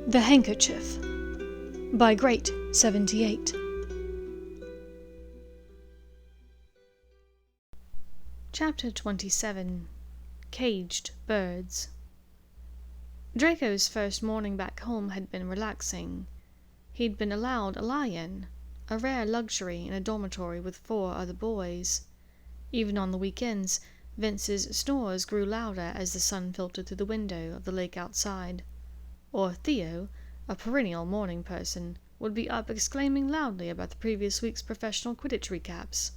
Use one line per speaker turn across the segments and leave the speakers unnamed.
The Handkerchief by Great 78. Chapter 27. Caged Birds. Draco's first morning back home had been relaxing. He'd been allowed a lie-in, a rare luxury in a dormitory with 4 other boys. Even on the weekends, Vince's snores grew louder as the sun filtered through the window of the lake outside. Or Theo, a perennial morning person, would be up exclaiming loudly about the previous week's professional Quidditch recaps.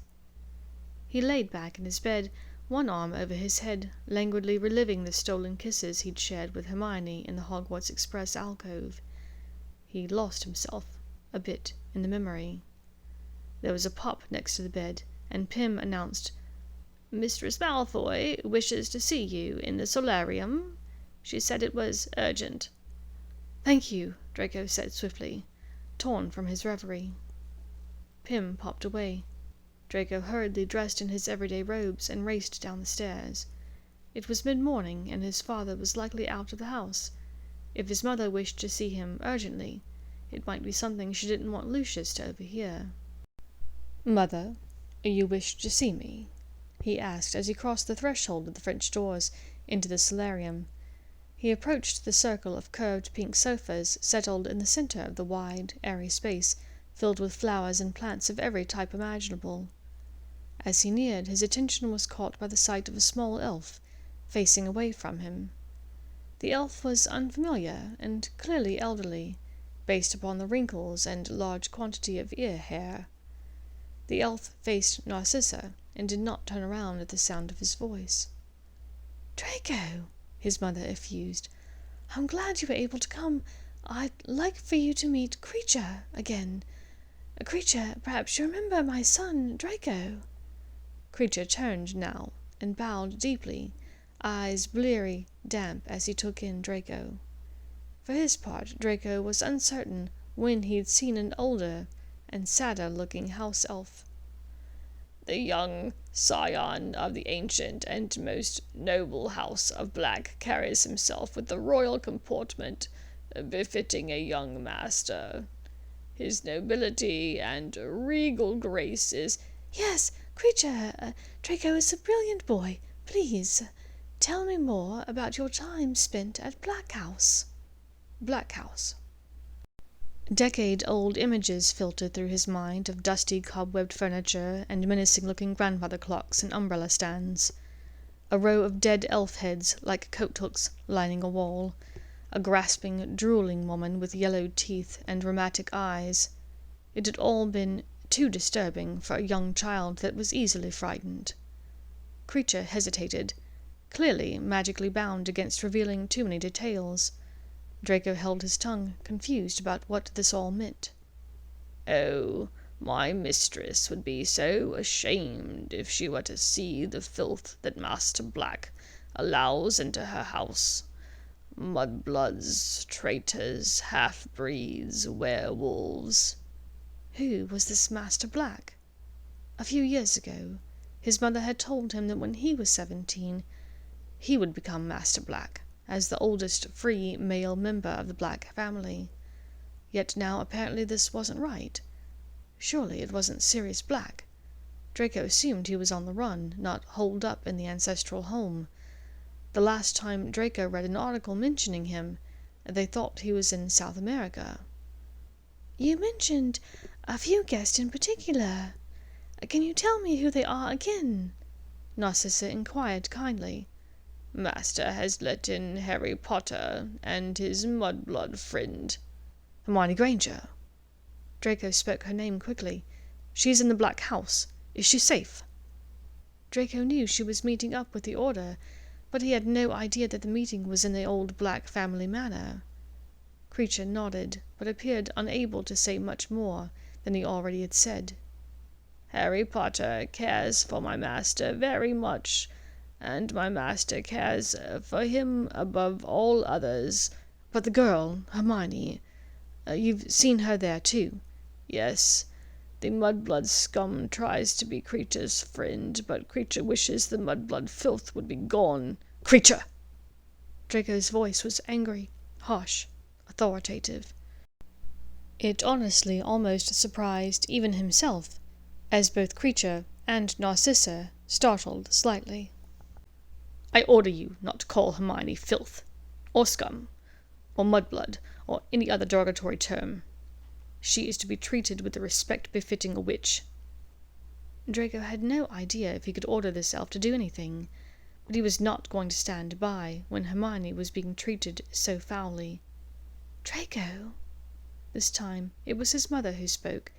He laid back in his bed, one arm over his head, languidly reliving the stolen kisses he'd shared with Hermione in the Hogwarts Express alcove. He lost himself a bit in the memory. There was a pop next to the bed, and Pym announced, "Mistress Malfoy wishes to see you in the solarium. She said it was urgent." "Thank you," Draco said swiftly, torn from his reverie. Pym popped away. Draco hurriedly dressed in his everyday robes and raced down the stairs. It was mid-morning, and his father was likely out of the house. If his mother wished to see him urgently, it might be something she didn't want Lucius to overhear. "Mother, you wish to see me?" he asked as he crossed the threshold of the French doors into the solarium. He approached the circle of curved pink sofas settled in the center of the wide, airy space, filled with flowers and plants of every type imaginable. As he neared, his attention was caught by the sight of a small elf, facing away from him. The elf was unfamiliar and clearly elderly, based upon the wrinkles and large quantity of ear hair. The elf faced Narcissa, and did not turn around at the sound of his voice. "Draco," his mother effused, "I'm glad you were able to come. I'd like for you to meet Creature again. Creature, perhaps you remember my son, Draco." Creature turned now, and bowed deeply, eyes bleary, damp as he took in Draco. For his part, Draco was uncertain when he'd seen an older and sadder-looking house elf. "The young scion of the ancient and most noble house of Black carries himself with the royal comportment befitting a young master. His nobility and regal grace is—" "Yes, Creature, Draco is a brilliant boy. Please, tell me more about your time spent at Black House." Black House. Decade-old images filtered through his mind of dusty cobwebbed furniture and menacing-looking grandfather clocks and umbrella stands. A row of dead elf heads like coat-hooks lining a wall. A grasping, drooling woman with yellowed teeth and rheumatic eyes. It had all been too disturbing for a young child that was easily frightened. Creature hesitated, clearly magically bound against revealing too many details. Draco held his tongue, confused about what this all meant.
"Oh, my mistress would be so ashamed if she were to see the filth that Master Black allows into her house. Mudbloods, traitors, half-breeds, werewolves."
Who was this Master Black? A few years ago, his mother had told him that when he was 17, he would become Master Black, as the oldest free male member of the Black family. Yet now apparently this wasn't right. Surely it wasn't Sirius Black. Draco assumed he was on the run, not holed up in the ancestral home. The last time Draco read an article mentioning him, they thought he was in South America. "You mentioned a few guests in particular. Can you tell me who they are again?" Narcissa inquired kindly.
"Master has let in Harry Potter and his mudblood friend."
"Hermione Granger." Draco spoke her name quickly. "She's in the Black House. Is she safe?" Draco knew she was meeting up with the Order, but he had no idea that the meeting was in the old Black family manor. Creature nodded, but appeared unable to say much more than he already had said.
"Harry Potter cares for my master very much, and my master cares for him above all others."
"But the girl, Hermione, you've seen her there too?"
"Yes. The mudblood scum tries to be Creature's friend, but Creature wishes the mudblood filth would be gone."
"Creature!" Draco's voice was angry, harsh, authoritative. It honestly almost surprised even himself, as both Kreacher and Narcissa startled slightly.
"I order you not to call Hermione filth, or scum, or mudblood, or any other derogatory term. She is to be treated with the respect befitting a witch."
Draco had no idea if he could order this elf to do anything, but he was not going to stand by when Hermione was being treated so foully. "Draco," this time it was his mother who spoke,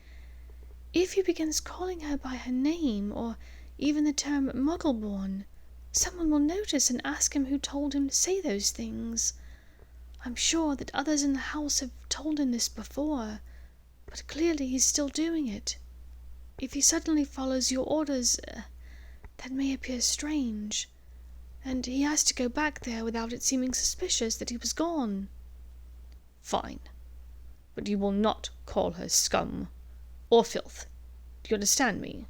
"if he begins calling her by her name, or even the term Muggleborn, someone will notice and ask him who told him to say those things. I'm sure that others in the house have told him this before, but clearly he's still doing it. If he suddenly follows your orders, that may appear strange, and he has to go back there without it seeming suspicious that he was gone."
"Fine. But you will not call her scum, or filth. Do you understand me?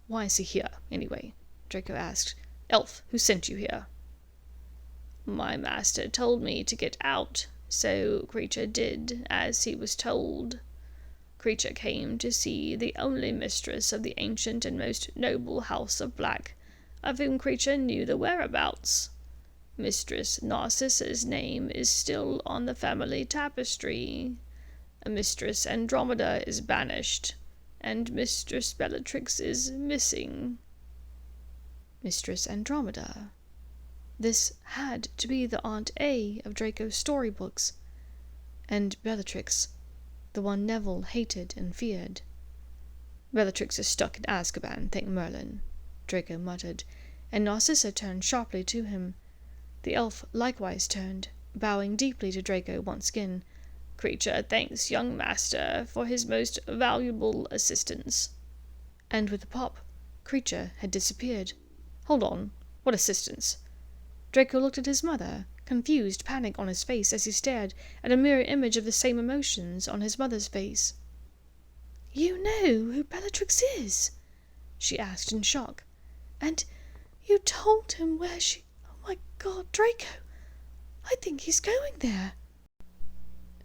Why is he here, anyway?" Draco asked. "Elf, who sent you here?"
"My master told me to get out, so Kreacher did as he was told. Kreacher came to see the only mistress of the ancient and most noble house of Black, of whom Kreacher knew the whereabouts. Mistress Narcissa's name is still on the family tapestry. Mistress Andromeda is banished, and Mistress Bellatrix is missing."
Mistress Andromeda. This had to be the Aunt A of Draco's storybooks, and Bellatrix, the one Neville hated and feared.
"Bellatrix is stuck in Azkaban, thank Merlin," Draco muttered, and Narcissa turned sharply to him. The elf likewise turned, bowing deeply to Draco once again.
"Kreacher thanks young master for his most valuable assistance."
And with a pop, Kreacher had disappeared.
"Hold on. What assistance?"
Draco looked at his mother, confused panic on his face as he stared at a mirror image of the same emotions on his mother's face. "You know who Bellatrix is?" she asked in shock. "And you told him where she... Oh my God, Draco! I think he's going there."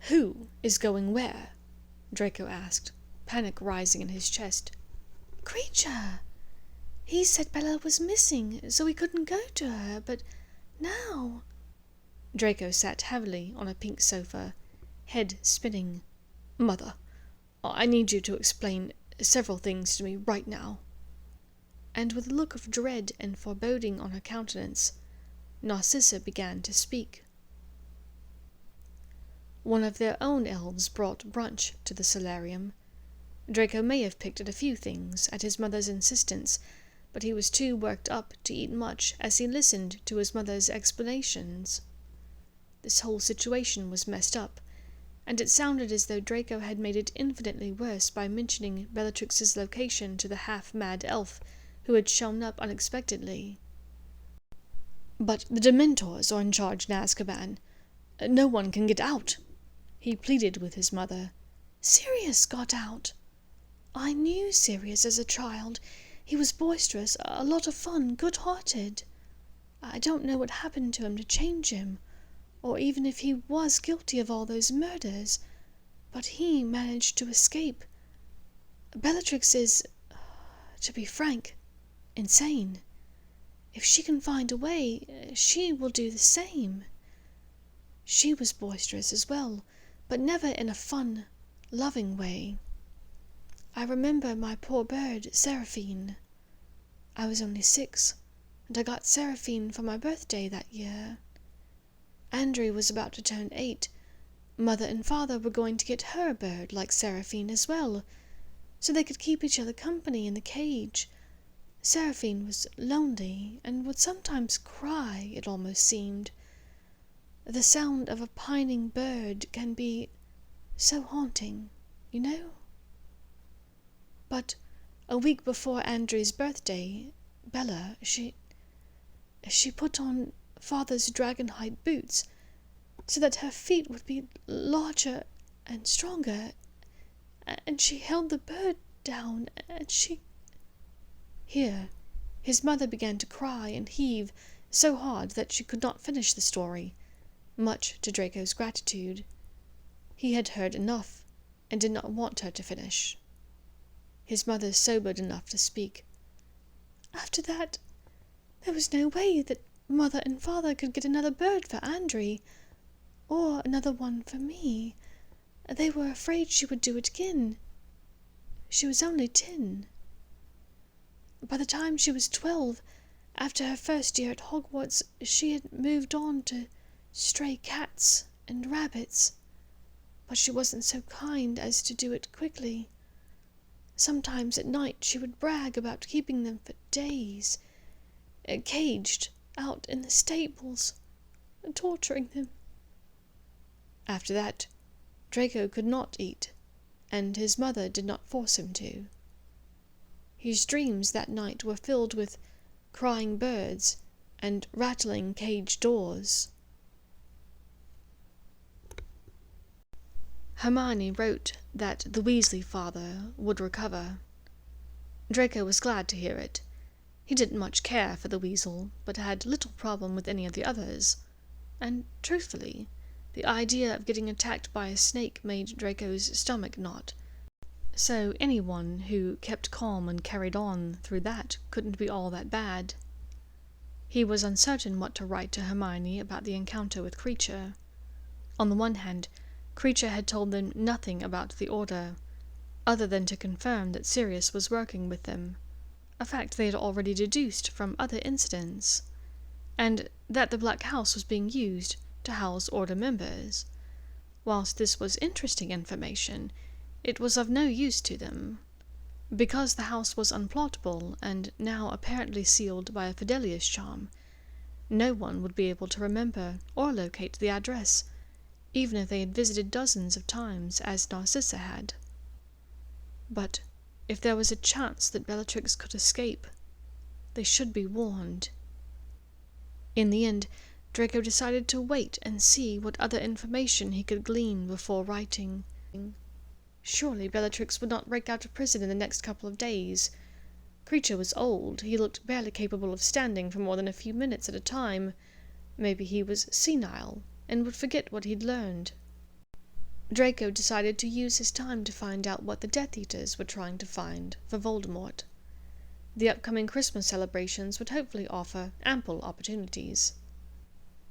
"Who is going where?" Draco asked, panic rising in his chest.
"Kreacher. He said Bella was missing, so he couldn't go to her, but now..."
Draco sat heavily on a pink sofa, head spinning. "Mother, I need you to explain several things to me right now."
And with a look of dread and foreboding on her countenance, Narcissa began to speak. One of their own elves brought brunch to the solarium. Draco may have picked at a few things at his mother's insistence, but he was too worked up to eat much as he listened to his mother's explanations. This whole situation was messed up, and it sounded as though Draco had made it infinitely worse by mentioning Bellatrix's location to the half-mad elf who had shown up unexpectedly.
"But the Dementors are in charge in Azkaban. No one can get out," he pleaded with his mother.
"Sirius got out. I knew Sirius as a child. He was boisterous, a lot of fun, good-hearted. I don't know what happened to him to change him, or even if he was guilty of all those murders, but he managed to escape. Bellatrix is, to be frank, insane. If she can find a way, she will do the same. She was boisterous as well, but never in a fun, loving way. I remember my poor bird, Seraphine. I was only 6, and I got Seraphine for my birthday that year. Andrew was about to turn 8. Mother and father were going to get her a bird like Seraphine as well, so they could keep each other company in the cage. Seraphine was lonely and would sometimes cry, it almost seemed. The sound of a pining bird can be so haunting, you know? But a week before Andrew's birthday, Bella, she put on father's dragonhide boots so that her feet would be larger and stronger, and she held the bird down, and she..." Here, his mother began to cry and heave so hard that she could not finish the story, much to Draco's gratitude. He had heard enough, and did not want her to finish. His mother sobered enough to speak. "After that, there was no way that Mother and Father could get another bird for Andry, or another one for me. They were afraid she would do it again. She was only 10. By the time she was 12, after her first year at Hogwarts, she had moved on to stray cats and rabbits, but she wasn't so kind as to do it quickly. Sometimes at night she would brag about keeping them for days, caged out in the stables, torturing them. After that, Draco could not eat, and his mother did not force him to. His dreams that night were filled with crying birds and rattling cage doors. Hermione wrote that the Weasley father would recover. Draco was glad to hear it. He didn't much care for the weasel, but had little problem with any of the others, and, truthfully, the idea of getting attacked by a snake made Draco's stomach knot, so anyone who kept calm and carried on through that couldn't be all that bad. He was uncertain what to write to Hermione about the encounter with Kreacher. On the one hand, Kreacher had told them nothing about the Order, other than to confirm that Sirius was working with them, a fact they had already deduced from other incidents, and that the Black House was being used to house Order members. Whilst this was interesting information, it was of no use to them. Because the house was unplottable, and now apparently sealed by a Fidelius charm, no one would be able to remember or locate the address, even if they had visited dozens of times, as Narcissa had. But if there was a chance that Bellatrix could escape, they should be warned. In the end, Draco decided to wait and see what other information he could glean before writing. Surely Bellatrix would not break out of prison in the next couple of days. Kreacher was old. He looked barely capable of standing for more than a few minutes at a time. Maybe he was senile, and would forget what he'd learned. Draco decided to use his time to find out what the Death Eaters were trying to find for Voldemort. The upcoming Christmas celebrations would hopefully offer ample opportunities.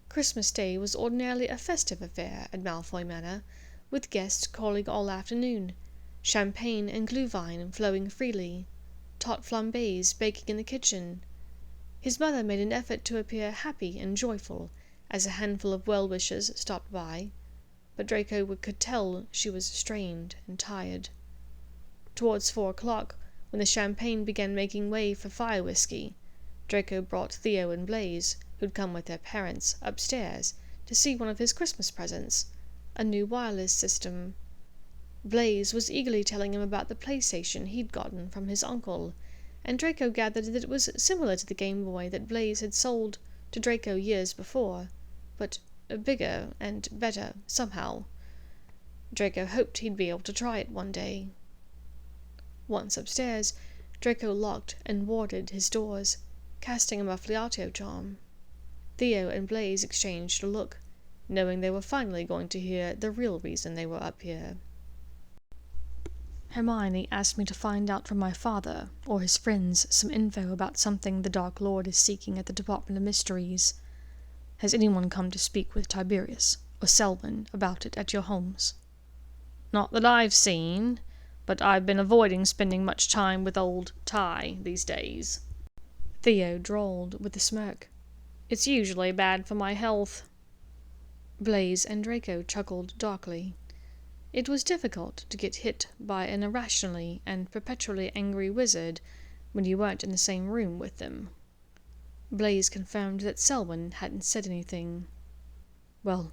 Christmas Day was ordinarily a festive affair at Malfoy Manor, with guests calling all afternoon, champagne and glühwein flowing freely, taut flambés baking in the kitchen. His mother made an effort to appear happy and joyful as a handful of well-wishers stopped by, but Draco could tell she was strained and tired. Towards 4 o'clock, when the champagne began making way for fire whiskey, Draco brought Theo and Blaise, who'd come with their parents, upstairs to see one of his Christmas presents, a new wireless system. Blaise was eagerly telling him about the PlayStation he'd gotten from his uncle, and Draco gathered that it was similar to the Game Boy that Blaise had sold to Draco years before, but bigger and better somehow. Draco hoped he'd be able to try it one day. Once upstairs, Draco locked and warded his doors, casting a Muffliato charm. Theo and Blaise exchanged a look, knowing they were finally going to hear the real reason they were up here. Hermione asked me to find out from my father, or his friends, some info about something the Dark Lord is seeking at the Department of Mysteries. Has anyone come to speak with Tiberius or Selwyn about it at your homes?
Not that I've seen, but I've been avoiding spending much time with old Ty these days,
Theo drawled with a smirk.
It's usually bad for my health.
Blaise and Draco chuckled darkly. It was difficult to get hit by an irrationally and perpetually angry wizard when you weren't in the same room with them. Blaise confirmed that Selwyn hadn't said anything. Well,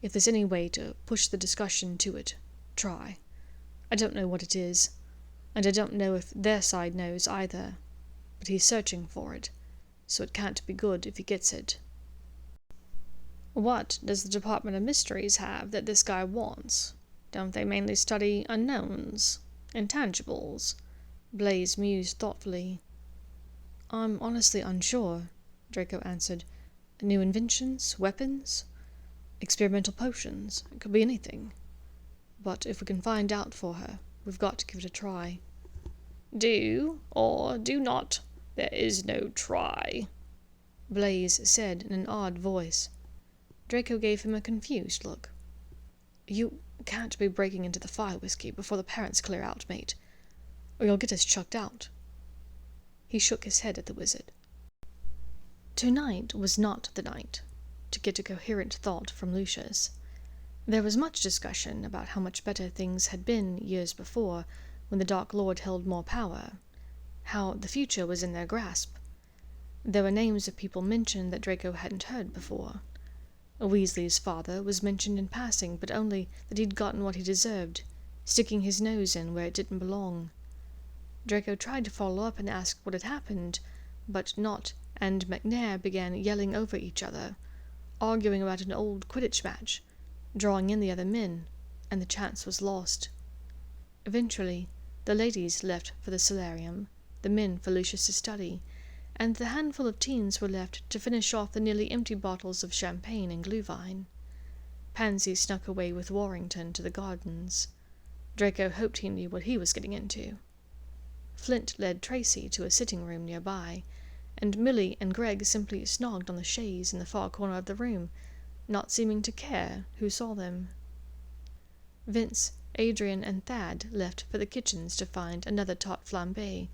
if there's any way to push the discussion to it, try. I don't know what it is, and I don't know if their side knows either, but he's searching for it, so it can't be good if he gets it.
What does the Department of Mysteries have that this guy wants? Don't they mainly study unknowns, intangibles?
Blaise mused thoughtfully. I'm honestly unsure, Draco answered. New inventions? Weapons? Experimental potions? It could be anything. But if we can find out for her, we've got to give it a try."
"Do, or do not. There is no try,"
Blaise said in an odd voice. Draco gave him a confused look. "You can't be breaking into the fire whiskey before the parents clear out, mate, or you'll get us chucked out." He shook his head at the wizard. Tonight was not the night to get a coherent thought from Lucius. There was much discussion about how much better things had been years before, when the Dark Lord held more power, how the future was in their grasp. There were names of people mentioned that Draco hadn't heard before. Weasley's father was mentioned in passing, but only that he'd gotten what he deserved, sticking his nose in where it didn't belong. Draco tried to follow up and ask what had happened, but Nott and McNair began yelling over each other, arguing about an old Quidditch match, drawing in the other men, and the chance was lost. Eventually, the ladies left for the solarium, the men for Lucius's study, and the handful of teens were left to finish off the nearly empty bottles of champagne and glühwein. Pansy snuck away with Warrington to the gardens. Draco hoped he knew what he was getting into. Flint led Tracy to a sitting room nearby, and Millie and Greg simply snogged on the chaise in the far corner of the room, not seeming to care who saw them. Vince, Adrian, and Thad left for the kitchens to find another tart flambé,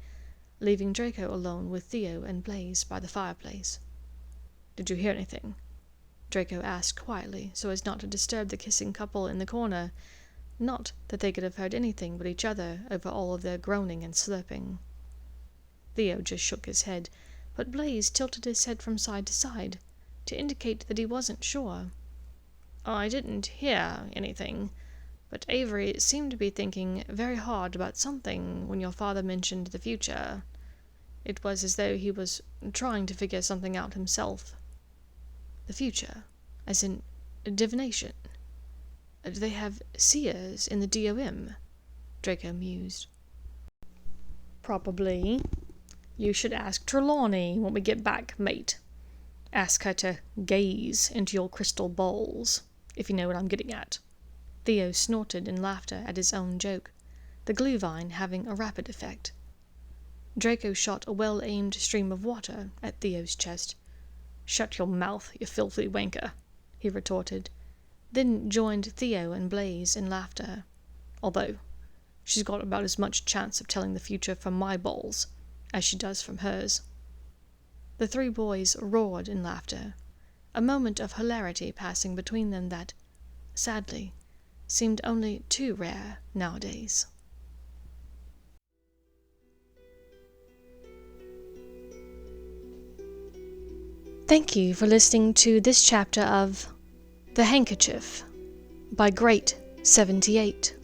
leaving Draco alone with Theo and Blaise by the fireplace. "Did you hear anything?" Draco asked quietly, so as not to disturb the kissing couple in the corner. Not that they could have heard anything but each other over all of their groaning and slurping. Theo just shook his head, but Blaise tilted his head from side to side, to indicate that he wasn't sure.
"I didn't hear anything, but Avery seemed to be thinking very hard about something when your father mentioned the future. It was as though he was trying to figure something out himself."
"The future? As in divination? Do they have seers in the DOM?" Draco mused.
"Probably. You should ask Trelawney when we get back, mate. Ask her to gaze into your crystal balls, if you know what I'm getting at."
Theo snorted in laughter at his own joke, the glühwein having a rapid effect. Draco shot a well-aimed stream of water at Theo's chest.
"Shut your mouth, you filthy wanker,"
he retorted, then joined Theo and Blaise in laughter.
"Although, she's got about as much chance of telling the future from my balls as she does from hers."
The three boys roared in laughter, a moment of hilarity passing between them that, sadly, seemed only too rare nowadays. Thank you for listening to this chapter of The Handkerchief by Great 78.